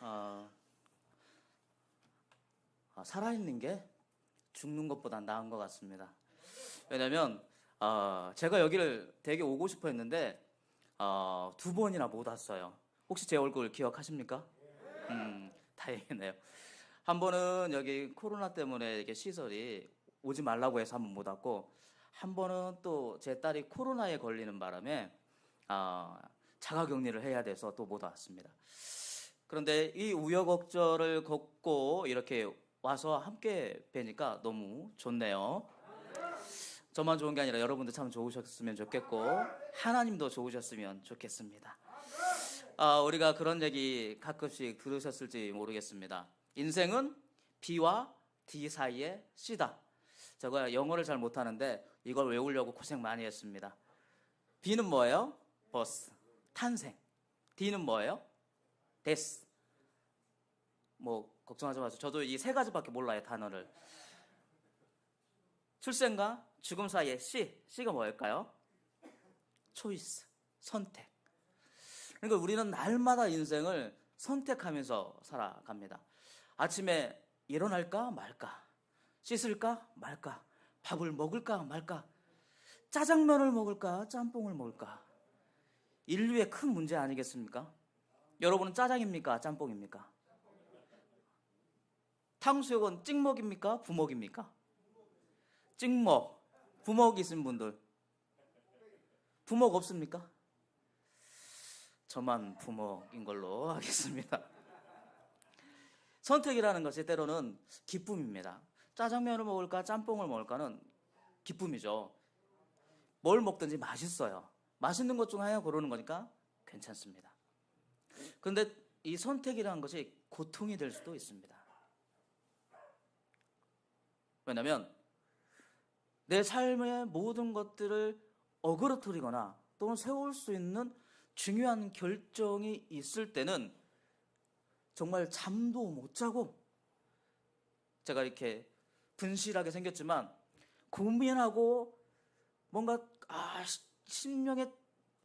어, 살아있는 게 죽는 것보다 나은 것 같습니다. 왜냐면 제가 여기를 되게 오고 싶어 했는데 2번이나 못 왔어요. 혹시 제 얼굴 기억하십니까? 다행이네요. 한 번은 여기 코로나 때문에 이게 시설이 오지 말라고 해서 한 번 못 왔고, 한 번은 또 제 딸이 코로나에 걸리는 바람에 자가격리를 해야 돼서 또 못 왔습니다. 그런데 이 우여곡절을 걷고 이렇게 와서 함께 뵈니까 너무 좋네요. 저만 좋은 게 아니라 여러분도 참 좋으셨으면 좋겠고 하나님도 좋으셨으면 좋겠습니다. 우리가 그런 얘기 가끔씩 들으셨을지 모르겠습니다. 인생은 B와 D 사이의 C다. 제가 영어를 잘 못하는데 이걸 외우려고 고생 많이 했습니다. B는 뭐예요? 버스, 탄생. D는 뭐예요? 데스. 뭐 걱정하지 마세요. 저도 이 세 가지밖에 몰라요, 단어를. 출생과 죽음 사이의 C가 뭐일까요? 초이스, 선택. 그러니까 우리는 날마다 인생을 선택하면서 살아갑니다. 아침에 일어날까 말까, 씻을까 말까, 밥을 먹을까 말까, 짜장면을 먹을까 짬뽕을 먹을까. 인류의 큰 문제 아니겠습니까? 여러분은 짜장입니까 짬뽕입니까? 탕수육은 찍먹입니까 부먹입니까? 찍먹. 부먹 있으신 분들 부먹 없습니까? 저만 부먹인 걸로 하겠습니다. 선택이라는 것이 때로는 기쁨입니다. 짜장면을 먹을까 짬뽕을 먹을까는 기쁨이죠. 뭘 먹든지 맛있어요. 맛있는 것 중 하나 고르는 거니까 괜찮습니다. 그런데 이 선택이라는 것이 고통이 될 수도 있습니다. 왜냐하면 내 삶의 모든 것들을 어그러뜨리거나 또는 세울 수 있는 중요한 결정이 있을 때는 정말 잠도 못 자고, 제가 이렇게 분실하게 생겼지만 고민하고 뭔가 신명의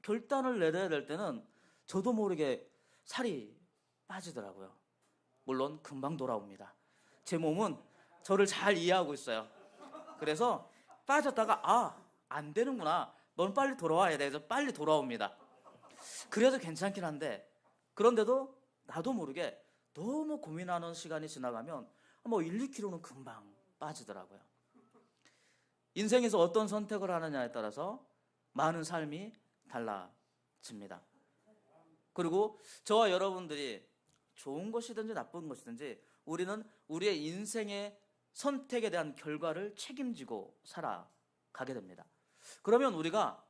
결단을 내려야 될 때는 저도 모르게 살이 빠지더라고요. 물론 금방 돌아옵니다. 제 몸은 저를 잘 이해하고 있어요. 그래서 빠졌다가 안 되는구나, 넌 빨리 돌아와야 돼. 그래서 빨리 돌아옵니다. 그래도 괜찮긴 한데, 그런데도 나도 모르게 너무 고민하는 시간이 지나가면 1, 2kg는 금방 빠지더라고요. 인생에서 어떤 선택을 하느냐에 따라서 많은 삶이 달라집니다. 그리고 저와 여러분들이 좋은 것이든지 나쁜 것이든지 우리는 우리의 인생의 선택에 대한 결과를 책임지고 살아가게 됩니다. 그러면 우리가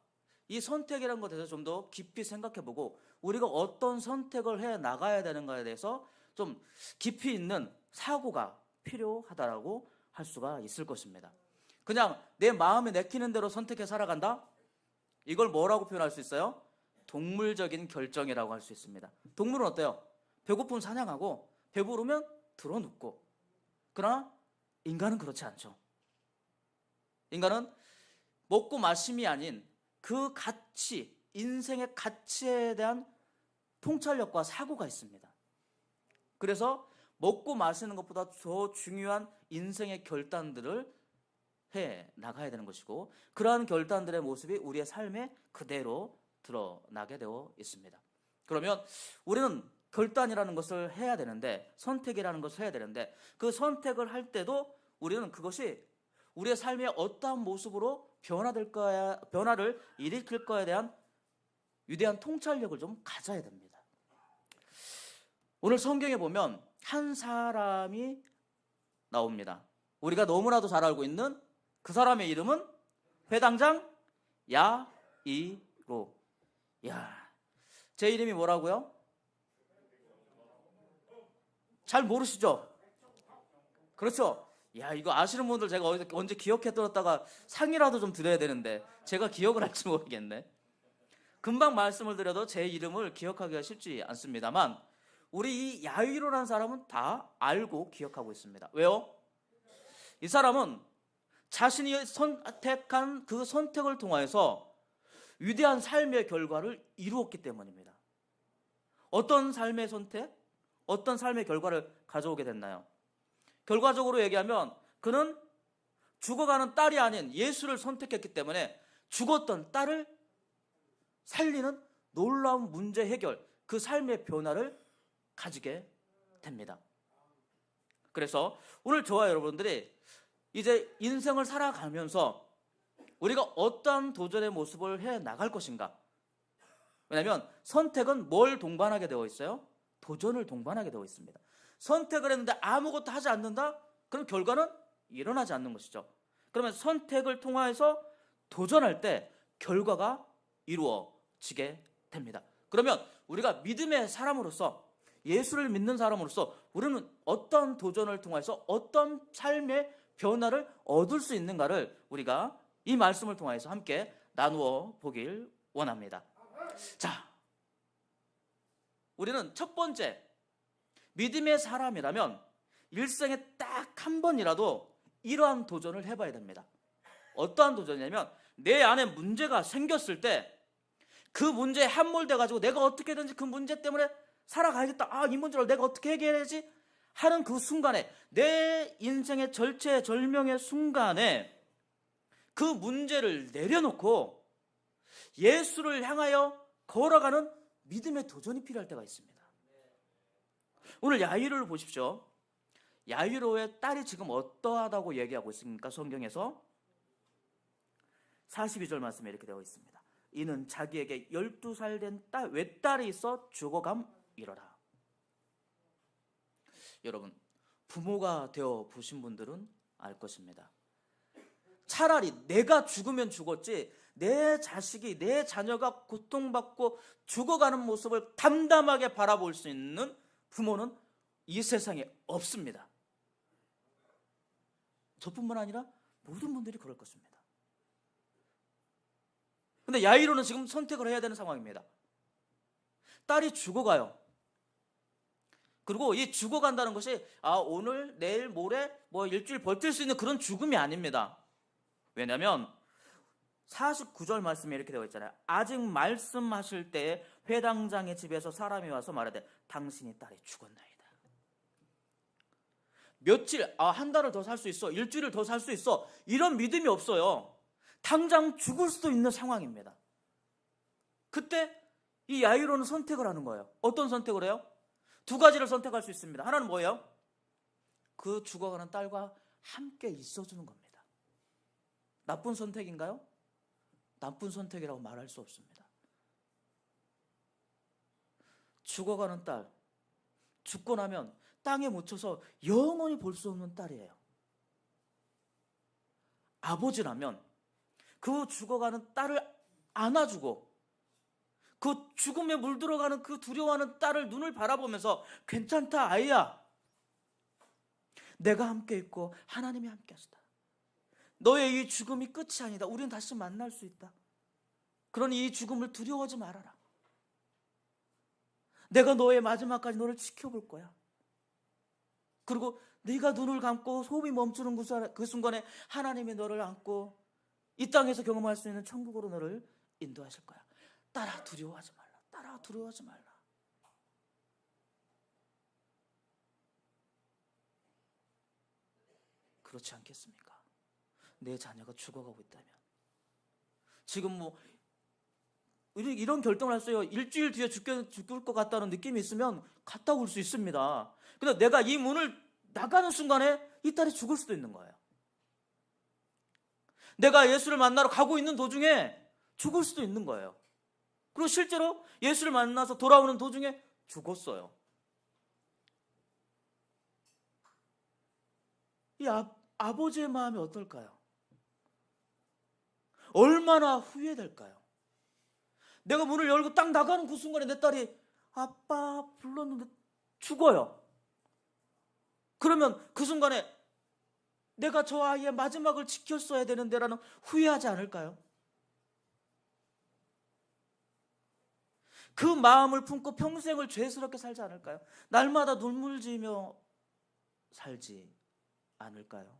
이 선택이라는 것에 대해서 좀 더 깊이 생각해보고 우리가 어떤 선택을 해 나가야 되는가에 대해서 좀 깊이 있는 사고가 필요하다라고 할 수가 있을 것입니다. 그냥 내 마음에 내키는 대로 선택해 살아간다? 이걸 뭐라고 표현할 수 있어요? 동물적인 결정이라고 할 수 있습니다. 동물은 어때요? 배고프면 사냥하고 배부르면 드러눕고. 그러나 인간은 그렇지 않죠. 인간은 먹고 마심이 아닌 그 가치, 인생의 가치에 대한 통찰력과 사고가 있습니다. 그래서 먹고 마시는 것보다 더 중요한 인생의 결단들을 해 나가야 되는 것이고, 그러한 결단들의 모습이 우리의 삶에 그대로 드러나게 되어 있습니다. 그러면 우리는 결단이라는 것을 해야 되는데, 선택이라는 것을 해야 되는데, 그 선택을 할 때도 우리는 그것이 우리의 삶의 어떠한 모습으로 변화를 일으킬 거에 대한 위대한 통찰력을 좀 가져야 됩니다. 오늘 성경에 보면 한 사람이 나옵니다. 우리가 너무나도 잘 알고 있는 그 사람의 이름은 회당장 야이로. 제 이름이 뭐라고요? 잘 모르시죠? 그렇죠? 이거 아시는 분들 제가 언제 기억해 들었다가 상이라도 좀 드려야 되는데 제가 기억을 할지 모르겠네. 금방 말씀을 드려도 제 이름을 기억하기가 쉽지 않습니다만, 우리 이 야이로라는 사람은 다 알고 기억하고 있습니다. 왜요? 이 사람은 자신이 선택한 그 선택을 통하여서 위대한 삶의 결과를 이루었기 때문입니다. 어떤 삶의 선택? 어떤 삶의 결과를 가져오게 됐나요? 결과적으로 얘기하면 그는 죽어가는 딸이 아닌 예수를 선택했기 때문에 죽었던 딸을 살리는 놀라운 문제 해결, 그 삶의 변화를 가지게 됩니다. 그래서 오늘 저와 여러분들이 이제 인생을 살아가면서 우리가 어떠한 도전의 모습을 해 나갈 것인가? 왜냐하면 선택은 뭘 동반하게 되어 있어요? 도전을 동반하게 되어 있습니다. 선택을 했는데 아무것도 하지 않는다? 그럼 결과는 일어나지 않는 것이죠. 그러면 선택을 통해서 도전할 때 결과가 이루어지게 됩니다. 그러면 우리가 믿음의 사람으로서, 예수를 믿는 사람으로서 우리는 어떤 도전을 통해서 어떤 삶의 변화를 얻을 수 있는가를 우리가 이 말씀을 통해서 함께 나누어 보길 원합니다. 자, 우리는 첫 번째, 믿음의 사람이라면 일생에 딱 한 번이라도 이러한 도전을 해봐야 됩니다. 어떠한 도전이냐면 내 안에 문제가 생겼을 때 그 문제에 함몰돼가지고 내가 어떻게든지 그 문제 때문에 살아가야겠다. 이 문제를 내가 어떻게 해결해야지 하는 그 순간에, 내 인생의 절체절명의 순간에 그 문제를 내려놓고 예수를 향하여 걸어가는 믿음의 도전이 필요할 때가 있습니다. 오늘 야이로를 보십시오. 야이로의 딸이 지금 어떠하다고 얘기하고 있습니까? 성경에서 42절 말씀에 이렇게 되어 있습니다. 이는 자기에게 12살 된 외딸이 있어 죽어감이러라. 여러분, 부모가 되어 보신 분들은 알 것입니다. 차라리 내가 죽으면 죽었지 내 자식이, 내 자녀가 고통받고 죽어가는 모습을 담담하게 바라볼 수 있는 부모는 이 세상에 없습니다. 저뿐만 아니라 모든 분들이 그럴 것입니다. 근데 야이로는 지금 선택을 해야 되는 상황입니다. 딸이 죽어가요. 그리고 이 죽어간다는 것이 오늘, 내일, 모레 일주일 버틸 수 있는 그런 죽음이 아닙니다. 왜냐하면 49절 말씀에 이렇게 되어 있잖아요. 아직 말씀하실 때에 회당장의 집에서 사람이 와서 말하되 당신이 딸이 죽었나이다. 며칠, 한 달을 더 살 수 있어, 일주일을 더 살 수 있어, 이런 믿음이 없어요. 당장 죽을 수도 있는 상황입니다. 그때 이 야이로는 선택을 하는 거예요. 어떤 선택을 해요? 두 가지를 선택할 수 있습니다. 하나는 뭐예요? 그 죽어가는 딸과 함께 있어주는 겁니다. 나쁜 선택인가요? 나쁜 선택이라고 말할 수 없습니다. 죽어가는 딸, 죽고 나면 땅에 묻혀서 영원히 볼 수 없는 딸이에요. 아버지라면 그 죽어가는 딸을 안아주고 그 죽음에 물들어가는 그 두려워하는 딸을 눈을 바라보면서 괜찮다 아이야, 내가 함께 있고 하나님이 함께 하시다. 너의 이 죽음이 끝이 아니다. 우리는 다시 만날 수 있다. 그러니 이 죽음을 두려워하지 말아라. 내가 너의 마지막까지 너를 지켜볼 거야. 그리고 네가 눈을 감고 호흡이 멈추는 그 순간에 하나님이 너를 안고 이 땅에서 경험할 수 있는 천국으로 너를 인도하실 거야. 딸아, 두려워하지 말라. 딸아, 두려워하지 말라. 그렇지 않겠습니까? 내 자녀가 죽어가고 있다면, 지금 이런 결정을 할 수 있어요. 일주일 뒤에 죽을 것 같다는 느낌이 있으면 갔다 올 수 있습니다. 근데 내가 이 문을 나가는 순간에 이 딸이 죽을 수도 있는 거예요. 내가 예수를 만나러 가고 있는 도중에 죽을 수도 있는 거예요. 그리고 실제로 예수를 만나서 돌아오는 도중에 죽었어요. 이 아버지의 마음이 어떨까요? 얼마나 후회될까요? 내가 문을 열고 딱 나가는 그 순간에 내 딸이 아빠 불렀는데 죽어요. 그러면 그 순간에 내가 저 아이의 마지막을 지켰어야 되는데라는 후회하지 않을까요? 그 마음을 품고 평생을 죄스럽게 살지 않을까요? 날마다 눈물 지으며 살지 않을까요?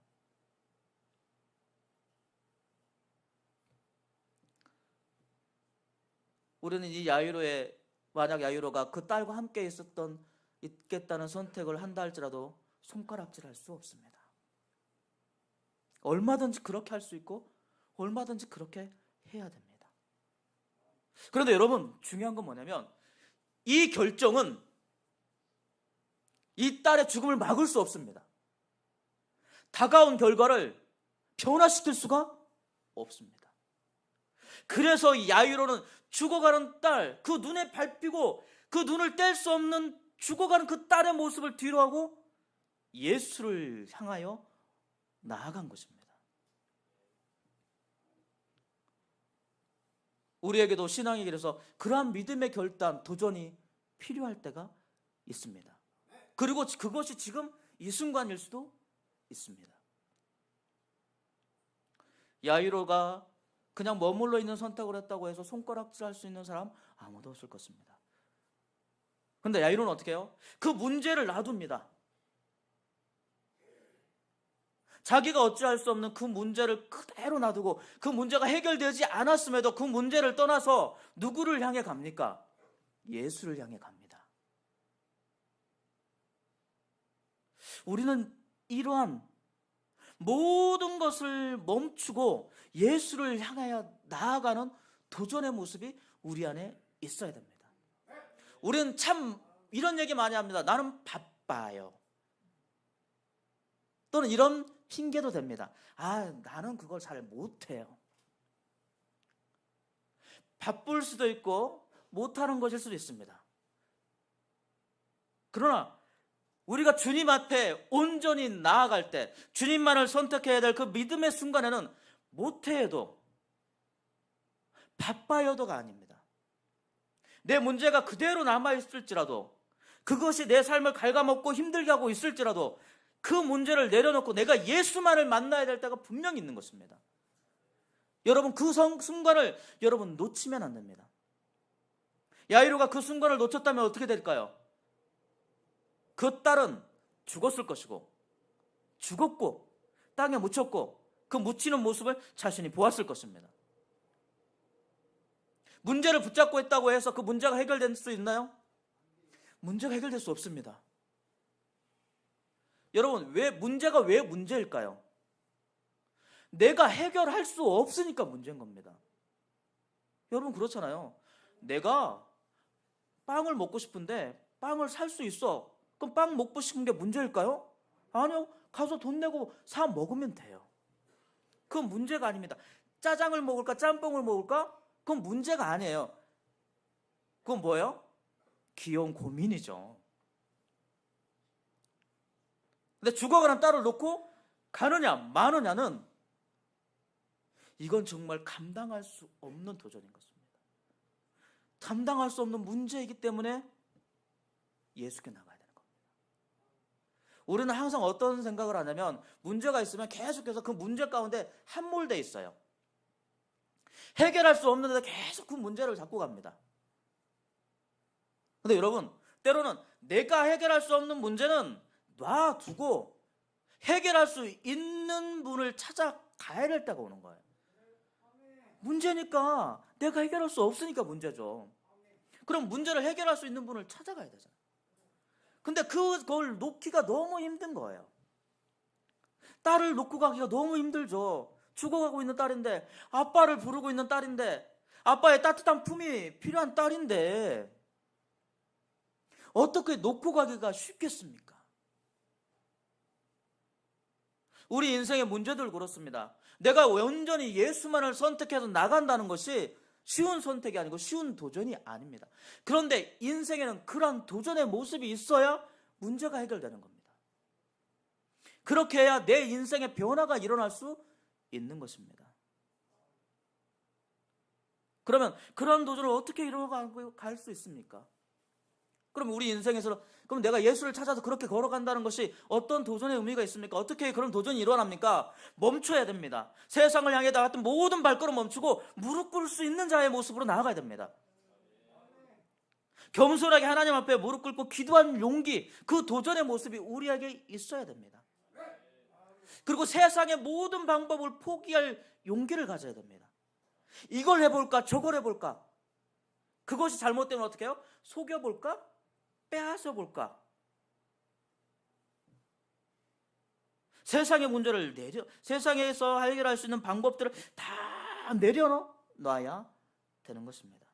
우리는 이 만약 야이로가 그 딸과 함께 있었던 있겠다는 선택을 한다 할지라도 손가락질할 수 없습니다. 얼마든지 그렇게 할 수 있고 얼마든지 그렇게 해야 됩니다. 그런데 여러분, 중요한 건 뭐냐면 이 결정은 이 딸의 죽음을 막을 수 없습니다. 다가온 결과를 변화시킬 수가 없습니다. 그래서 야이로는 죽어가는 딸, 그 눈에 밟히고 그 눈을 뗄 수 없는 죽어가는 그 딸의 모습을 뒤로하고 예수를 향하여 나아간 것입니다. 우리에게도 신앙의 길에서 그러한 믿음의 결단, 도전이 필요할 때가 있습니다. 그리고 그것이 지금 이 순간일 수도 있습니다. 야이로가 그냥 머물러 있는 선택을 했다고 해서 손가락질할 수 있는 사람 아무도 없을 것입니다. 그런데 야이로는 어떻게 해요? 그 문제를 놔둡니다. 자기가 어찌할 수 없는 그 문제를 그대로 놔두고 그 문제가 해결되지 않았음에도 그 문제를 떠나서 누구를 향해 갑니까? 예수를 향해 갑니다. 우리는 이러한 모든 것을 멈추고 예수를 향하여 나아가는 도전의 모습이 우리 안에 있어야 됩니다. 우리는 참 이런 얘기 많이 합니다. 나는 바빠요. 또는 이런 핑계도 됩니다. 나는 그걸 잘 못해요. 바쁠 수도 있고 못하는 것일 수도 있습니다. 그러나 우리가 주님 앞에 온전히 나아갈 때, 주님만을 선택해야 될 그 믿음의 순간에는 못해도 바빠요도가 아닙니다. 내 문제가 그대로 남아있을지라도, 그것이 내 삶을 갉아먹고 힘들게 하고 있을지라도 그 문제를 내려놓고 내가 예수만을 만나야 될 때가 분명히 있는 것입니다. 여러분, 그 순간을 여러분 놓치면 안 됩니다. 야이로가 그 순간을 놓쳤다면 어떻게 될까요? 그 딸은 죽었을 것이고, 죽었고 땅에 묻혔고 그 묻히는 모습을 자신이 보았을 것입니다. 문제를 붙잡고 있다고 해서 그 문제가 해결될 수 있나요? 문제가 해결될 수 없습니다. 여러분, 문제가 왜 문제일까요? 내가 해결할 수 없으니까 문제인 겁니다. 여러분, 그렇잖아요. 내가 빵을 먹고 싶은데 빵을 살 수 있어. 그럼 빵 먹고 싶은 게 문제일까요? 아니요. 가서 돈 내고 사 먹으면 돼요. 그건 문제가 아닙니다. 짜장을 먹을까 짬뽕을 먹을까? 그건 문제가 아니에요. 그건 뭐예요? 귀여운 고민이죠. 근데 죽어가는 딸을 놓고 가느냐 마느냐는 이건 정말 감당할 수 없는 도전인 것입니다. 감당할 수 없는 문제이기 때문에 예수께 나가야 되는 겁니다. 우리는 항상 어떤 생각을 하냐면 문제가 있으면 계속해서 그 문제 가운데 함몰되어 있어요. 해결할 수 없는데 계속 그 문제를 잡고 갑니다. 근데 여러분, 때로는 내가 해결할 수 없는 문제는 놔두고 해결할 수 있는 분을 찾아가야 될 때가 오는 거예요. 문제니까 내가 해결할 수 없으니까 문제죠. 그럼 문제를 해결할 수 있는 분을 찾아가야 되잖아요. 근데 그걸 놓기가 너무 힘든 거예요. 딸을 놓고 가기가 너무 힘들죠. 죽어가고 있는 딸인데, 아빠를 부르고 있는 딸인데, 아빠의 따뜻한 품이 필요한 딸인데 어떻게 놓고 가기가 쉽겠습니까? 우리 인생의 문제들 그렇습니다. 내가 온전히 예수만을 선택해서 나간다는 것이 쉬운 선택이 아니고 쉬운 도전이 아닙니다. 그런데 인생에는 그런 도전의 모습이 있어야 문제가 해결되는 겁니다. 그렇게 해야 내 인생의 변화가 일어날 수 있는 것입니다. 그러면 그런 도전을 어떻게 이루어가고 갈 수 있습니까? 그럼 우리 인생에서 그럼 내가 예수를 찾아서 그렇게 걸어간다는 것이 어떤 도전의 의미가 있습니까? 어떻게 그런 도전이 일어납니까? 멈춰야 됩니다. 세상을 향해 나갔던 모든 발걸음 멈추고 무릎 꿇을 수 있는 자의 모습으로 나아가야 됩니다. 겸손하게 하나님 앞에 무릎 꿇고 기도하는 용기, 그 도전의 모습이 우리에게 있어야 됩니다. 그리고 세상의 모든 방법을 포기할 용기를 가져야 됩니다. 이걸 해볼까 저걸 해볼까, 그것이 잘못되면 어떻게 해요? 속여볼까 빼앗아볼까, 세상의 문제를 세상에서 해결할 수 있는 방법들을 다 내려놔야 되는 것입니다.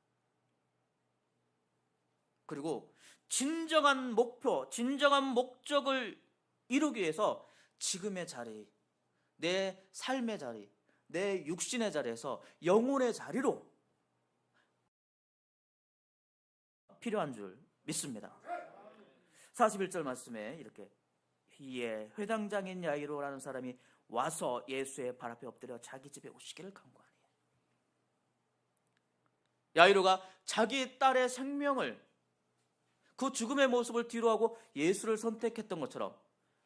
그리고 진정한 목표, 진정한 목적을 이루기 위해서 지금의 자리, 내 삶의 자리, 내 육신의 자리에서 영혼의 자리로 필요한 줄 믿습니다. 41절 말씀에 이렇게 이에 회당장인 야이로라는 사람이 와서 예수의 발 앞에 엎드려 자기 집에 오시기를 간구하니. 야이로가 자기 딸의 생명을, 그 죽음의 모습을 뒤로하고 예수를 선택했던 것처럼,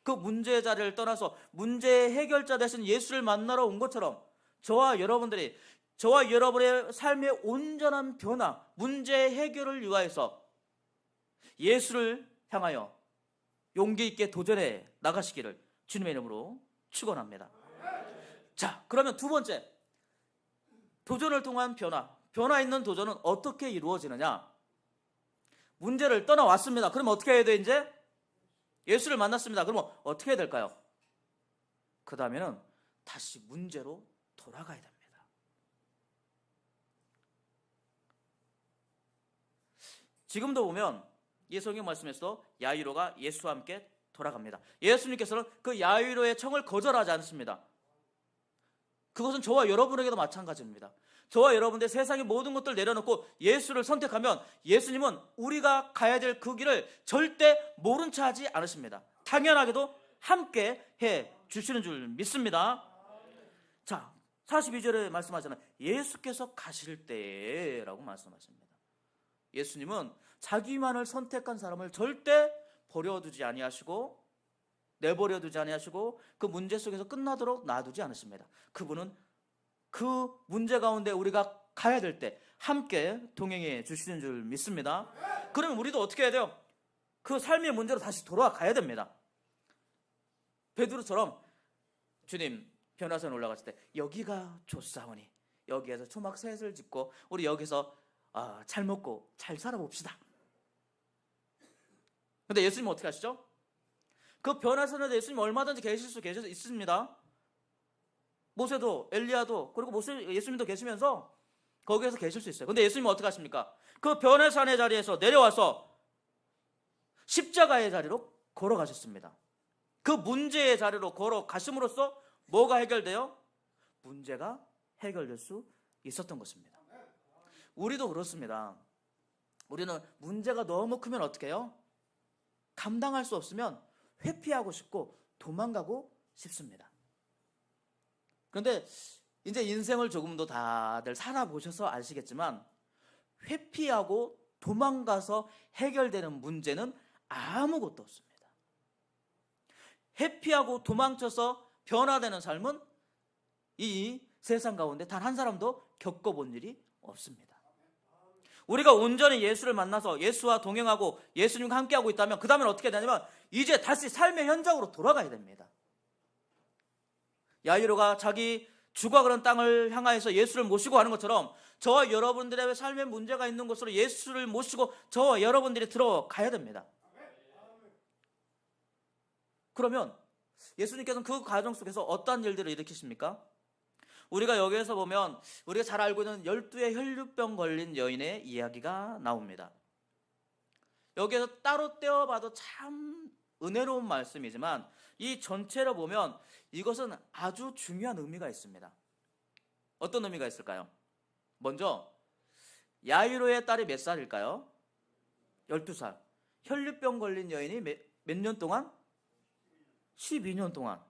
그 문제의 자리를 떠나서 문제의 해결자 대신 예수를 만나러 온 것처럼 저와 여러분의 삶의 온전한 변화, 문제의 해결을 위하여서 예수를 향하여 용기 있게 도전해 나가시기를 주님의 이름으로 축원합니다. 자, 그러면 두 번째, 도전을 통한 변화 있는 도전은 어떻게 이루어지느냐? 문제를 떠나왔습니다. 그러면 어떻게 해야 돼? 이제 예수를 만났습니다. 그러면 어떻게 해야 될까요? 그 다음에는 다시 문제로 돌아가야 됩니다. 지금도 보면 이 성경 말씀에서 야이로가 예수와 함께 돌아갑니다. 예수님께서는 그 야이로의 청을 거절하지 않습니다. 그것은 저와 여러분에게도 마찬가지입니다. 저와 여러분들 세상의 모든 것들을 내려놓고 예수를 선택하면 예수님은 우리가 가야 될 그 길을 절대 모른 체 하지 않으십니다. 당연하게도 함께 해 주시는 줄 믿습니다. 자, 42절에 말씀하잖아요. 예수께서 가실 때라고 말씀하십니다. 예수님은 자기만을 선택한 사람을 절대 버려두지 아니하시고 내버려두지 아니하시고 그 문제 속에서 끝나도록 놔두지 않으십니다. 그분은 그 문제 가운데 우리가 가야 될 때 함께 동행해 주시는 줄 믿습니다. 그러면 우리도 어떻게 해야 돼요? 그 삶의 문제로 다시 돌아가야 됩니다. 베드로처럼 주님 변화산 올라갔을 때 여기가 좋사오니 여기에서 초막 셋을 짓고 우리 여기서 잘 먹고 잘 살아봅시다. 근데 예수님은 어떻게 하시죠? 그 변화산에 예수님 얼마든지 계실 수 있습니다. 모세도 엘리야도 그리고 예수님도 계시면서 거기에서 계실 수 있어요. 근데 예수님은 어떻게 하십니까? 그 변화산의 자리에서 내려와서 십자가의 자리로 걸어가셨습니다. 그 문제의 자리로 걸어가심으로써 뭐가 해결돼요? 문제가 해결될 수 있었던 것입니다. 우리도 그렇습니다. 우리는 문제가 너무 크면 어떻게 해요? 감당할 수 없으면 회피하고 싶고 도망가고 싶습니다. 그런데 이제 인생을 조금 더 다들 살아보셔서 아시겠지만 회피하고 도망가서 해결되는 문제는 아무것도 없습니다. 회피하고 도망쳐서 변화되는 삶은 이 세상 가운데 단 한 사람도 겪어본 일이 없습니다. 우리가 온전히 예수를 만나서 예수와 동행하고 예수님과 함께하고 있다면 그 다음엔 어떻게 되냐면 이제 다시 삶의 현장으로 돌아가야 됩니다. 야이로가 자기 주가 그런 땅을 향하여서 예수를 모시고 가는 것처럼 저와 여러분들의 삶에 문제가 있는 곳으로 예수를 모시고 저와 여러분들이 들어가야 됩니다. 그러면 예수님께서는 그 과정 속에서 어떠한 일들을 일으키십니까? 우리가 여기에서 보면 우리가 잘 알고 있는 12의 혈류병 걸린 여인의 이야기가 나옵니다. 여기에서 따로 떼어봐도 참 은혜로운 말씀이지만 이 전체로 보면 이것은 아주 중요한 의미가 있습니다. 어떤 의미가 있을까요? 먼저 야이로의 딸이 몇 살일까요? 12살. 혈류병 걸린 여인이 몇 년 동안? 12년 동안.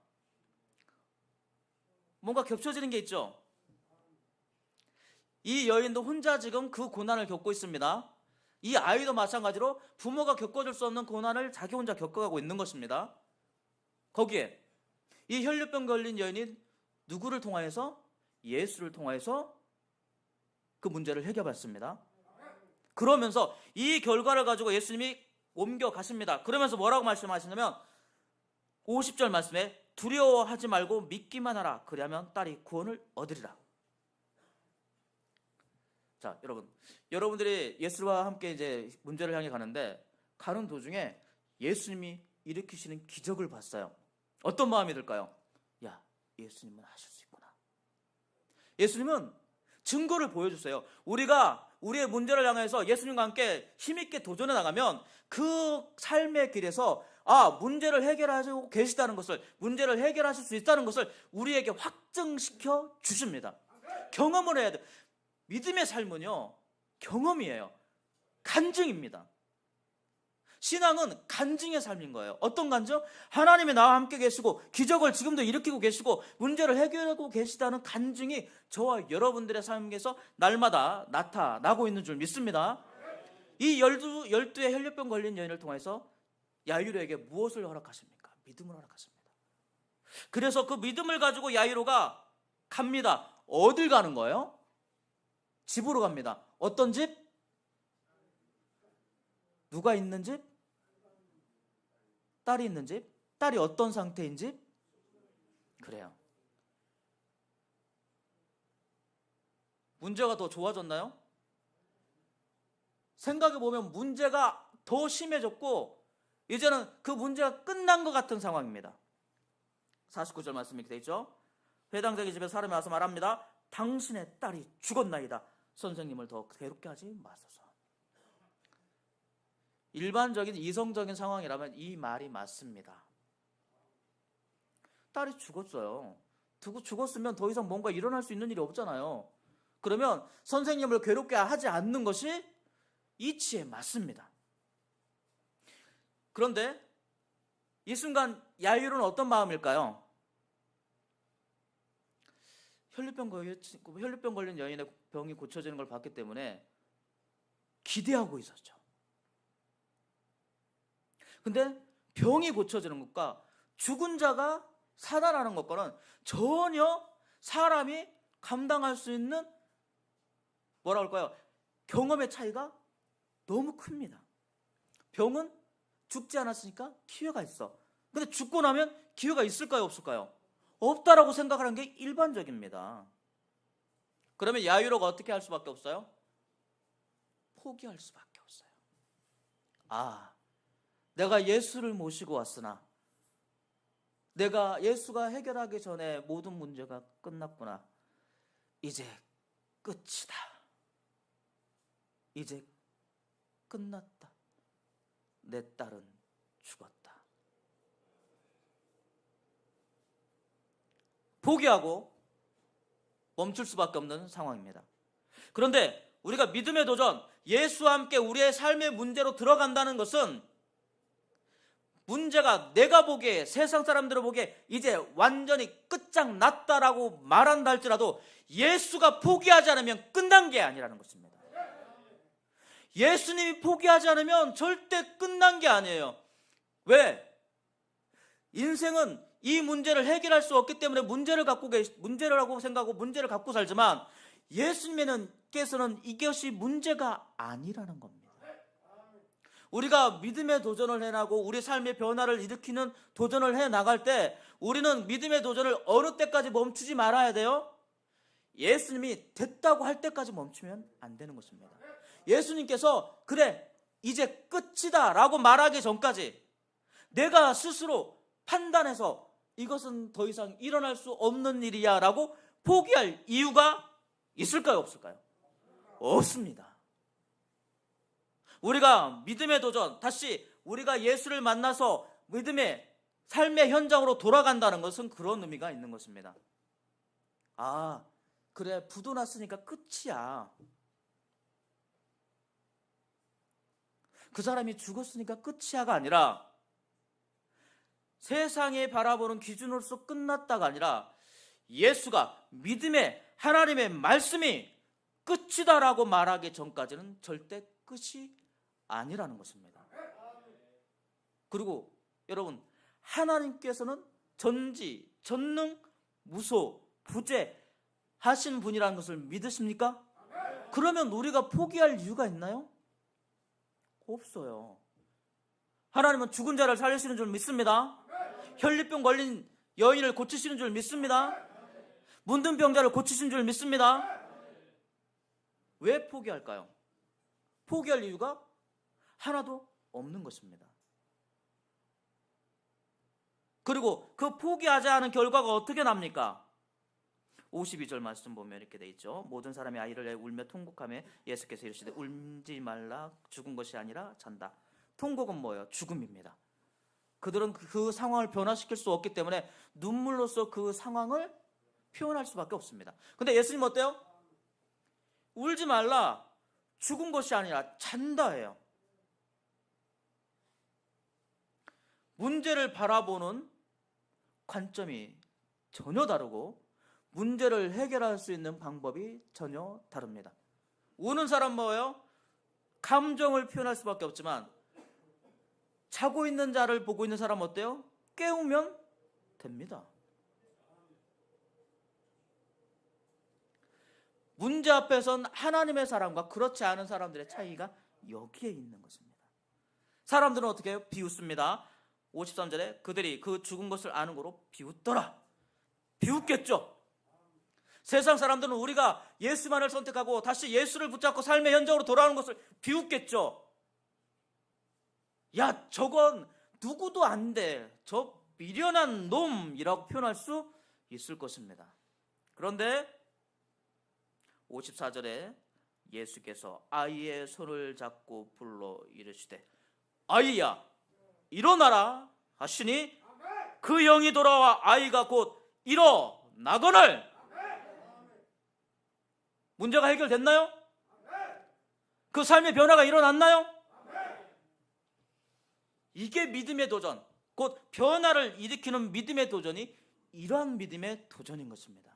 뭔가 겹쳐지는 게 있죠. 이 여인도 혼자 지금 그 고난을 겪고 있습니다. 이 아이도 마찬가지로 부모가 겪어줄 수 없는 고난을 자기 혼자 겪어가고 있는 것입니다. 거기에 이 혈류병 걸린 여인이 누구를 통하여서? 예수를 통하여서 그 문제를 해결받습니다. 그러면서 이 결과를 가지고 예수님이 옮겨가십니다. 그러면서 뭐라고 말씀하시냐면 50절 말씀에 두려워하지 말고 믿기만 하라. 그리하면 딸이 구원을 얻으리라. 자, 여러분들이 예수와 함께 이제 문제를 향해 가는데 가는 도중에 예수님이 일으키시는 기적을 봤어요. 어떤 마음이 들까요? 야, 예수님은 하실 수 있구나. 예수님은 증거를 보여주세요. 우리가 우리의 문제를 향해서 예수님과 함께 힘있게 도전해 나가면 그 삶의 길에서 문제를 해결하시고 계시다는 것을, 문제를 해결하실 수 있다는 것을 우리에게 확증시켜 주십니다. 경험을 해야 돼. 믿음의 삶은요, 경험이에요. 간증입니다. 신앙은 간증의 삶인 거예요. 어떤 간증? 하나님이 나와 함께 계시고 기적을 지금도 일으키고 계시고 문제를 해결하고 계시다는 간증이 저와 여러분들의 삶에서 날마다 나타나고 있는 줄 믿습니다. 이 12의 혈류병 걸린 여인을 통해서 야이로에게 무엇을 허락하십니까? 믿음을 허락하십니다. 그래서 그 믿음을 가지고 야이로가 갑니다. 어딜 가는 거예요? 집으로 갑니다. 어떤 집? 누가 있는 집? 딸이 있는 집? 딸이 어떤 상태인 집? 그래요. 문제가 더 좋아졌나요? 생각해보면 문제가 더 심해졌고 이제는 그 문제가 끝난 것 같은 상황입니다. 49절 말씀이 되어 있죠. 회당장의 집에 사람이 와서 말합니다. 당신의 딸이 죽었나이다. 선생님을 더 괴롭게 하지 마소서. 일반적인 이성적인 상황이라면 이 말이 맞습니다. 딸이 죽었어요. 죽었으면 더 이상 뭔가 일어날 수 있는 일이 없잖아요. 그러면 선생님을 괴롭게 하지 않는 것이 이치에 맞습니다. 그런데 이 순간 야이로는 어떤 마음일까요? 혈류병 걸린 여인의 병이 고쳐지는 걸 봤기 때문에 기대하고 있었죠. 근데 병이 고쳐지는 것과 죽은 자가 살아나는 것과는 전혀 사람이 감당할 수 있는 뭐라 할까요? 경험의 차이가 너무 큽니다. 병은 죽지 않았으니까 기회가 있어. 근데 죽고 나면 기회가 있을까요? 없을까요? 없다라고 생각하는 게 일반적입니다. 그러면 야이로가 어떻게 할 수밖에 없어요? 포기할 수밖에 없어요. 내가 예수를 모시고 왔으나 내가 예수가 해결하기 전에 모든 문제가 끝났구나. 이제 끝이다. 이제 끝났다. 내 딸은 죽었다. 포기하고 멈출 수밖에 없는 상황입니다. 그런데 우리가 믿음의 도전, 예수와 함께 우리의 삶의 문제로 들어간다는 것은 문제가 내가 보기에, 세상 사람들을 보기에 이제 완전히 끝장났다라고 말한다 할지라도 예수가 포기하지 않으면 끝난 게 아니라는 것입니다. 예수님이 포기하지 않으면 절대 끝난 게 아니에요. 왜? 인생은 이 문제를 해결할 수 없기 때문에 문제라고 생각하고 문제를 갖고 살지만 예수님께서는 이것이 문제가 아니라는 겁니다. 우리가 믿음의 도전을 해나가고 우리 삶의 변화를 일으키는 도전을 해나갈 때 우리는 믿음의 도전을 어느 때까지 멈추지 말아야 돼요? 예수님이 됐다고 할 때까지 멈추면 안 되는 것입니다. 예수님께서 그래 이제 끝이다 라고 말하기 전까지 내가 스스로 판단해서 이것은 더 이상 일어날 수 없는 일이야 라고 포기할 이유가 있을까요? 없을까요? 없습니다. 우리가 믿음의 도전, 다시 우리가 예수를 만나서 믿음의 삶의 현장으로 돌아간다는 것은 그런 의미가 있는 것입니다. 그래 부도 났으니까 끝이야. 그 사람이 죽었으니까 끝이야가 아니라 세상이 바라보는 기준으로서 끝났다가 아니라 예수가 믿음의 하나님의 말씀이 끝이다라고 말하기 전까지는 절대 끝이 아니라는 것입니다. 그리고 여러분 하나님께서는 전지, 전능, 무소, 부재 하신 분이라는 것을 믿으십니까? 그러면 우리가 포기할 이유가 있나요? 없어요. 하나님은 죽은 자를 살리시는 줄 믿습니다. 혈류병 걸린 여인을 고치시는 줄 믿습니다. 문둥 병자를 고치시는 줄 믿습니다. 왜 포기할까요? 포기할 이유가 하나도 없는 것입니다. 그리고 그 포기하지 않은 결과가 어떻게 납니까? 52절 말씀 보면 이렇게 돼 있죠. 모든 사람이 아이를 울며 통곡하며 예수께서 이르시되 울지 말라, 죽은 것이 아니라 잔다. 통곡은 뭐예요? 죽음입니다. 그들은 그 상황을 변화시킬 수 없기 때문에 눈물로써 그 상황을 표현할 수밖에 없습니다. 근데 예수님 어때요? 울지 말라, 죽은 것이 아니라 잔다예요. 문제를 바라보는 관점이 전혀 다르고 문제를 해결할 수 있는 방법이 전혀 다릅니다. 우는 사람 뭐예요? 감정을 표현할 수밖에 없지만 자고 있는 자를 보고 있는 사람 어때요? 깨우면 됩니다. 문제 앞에선 하나님의 사람과 그렇지 않은 사람들의 차이가 여기에 있는 것입니다. 사람들은 어떻게 해요? 비웃습니다. 53절에 그들이 그 죽은 것을 아는 거로 비웃더라. 비웃겠죠. 세상 사람들은 우리가 예수만을 선택하고 다시 예수를 붙잡고 삶의 현장으로 돌아오는 것을 비웃겠죠. 야, 저건 누구도 안 돼. 저 미련한 놈이라고 표현할 수 있을 것입니다. 그런데 54절에 예수께서 아이의 손을 잡고 불러 이르시되 아이야 일어나라 하시니 그 영이 돌아와 아이가 곧 일어나거늘. 문제가 해결됐나요? 그 삶의 변화가 일어났나요? 이게 믿음의 도전, 곧 변화를 일으키는 믿음의 도전이 이러한 믿음의 도전인 것입니다.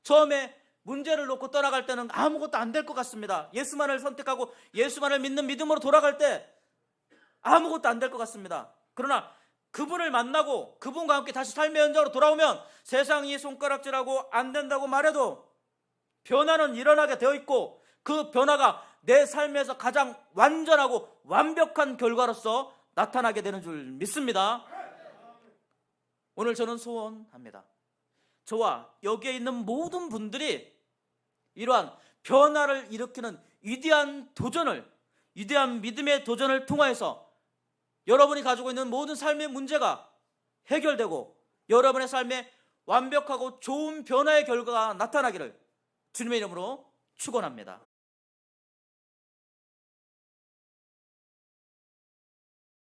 처음에 문제를 놓고 떠나갈 때는 아무것도 안 될 것 같습니다. 예수만을 선택하고 예수만을 믿는 믿음으로 돌아갈 때 아무것도 안 될 것 같습니다. 그러나 그분을 만나고 그분과 함께 다시 삶의 현장으로 돌아오면 세상이 손가락질하고 안 된다고 말해도 변화는 일어나게 되어 있고 그 변화가 내 삶에서 가장 완전하고 완벽한 결과로서 나타나게 되는 줄 믿습니다. 오늘 저는 소원합니다. 저와 여기에 있는 모든 분들이 이러한 변화를 일으키는 위대한 도전을, 위대한 믿음의 도전을 통하여서 여러분이 가지고 있는 모든 삶의 문제가 해결되고 여러분의 삶에 완벽하고 좋은 변화의 결과가 나타나기를 주님의 이름으로 축원합니다.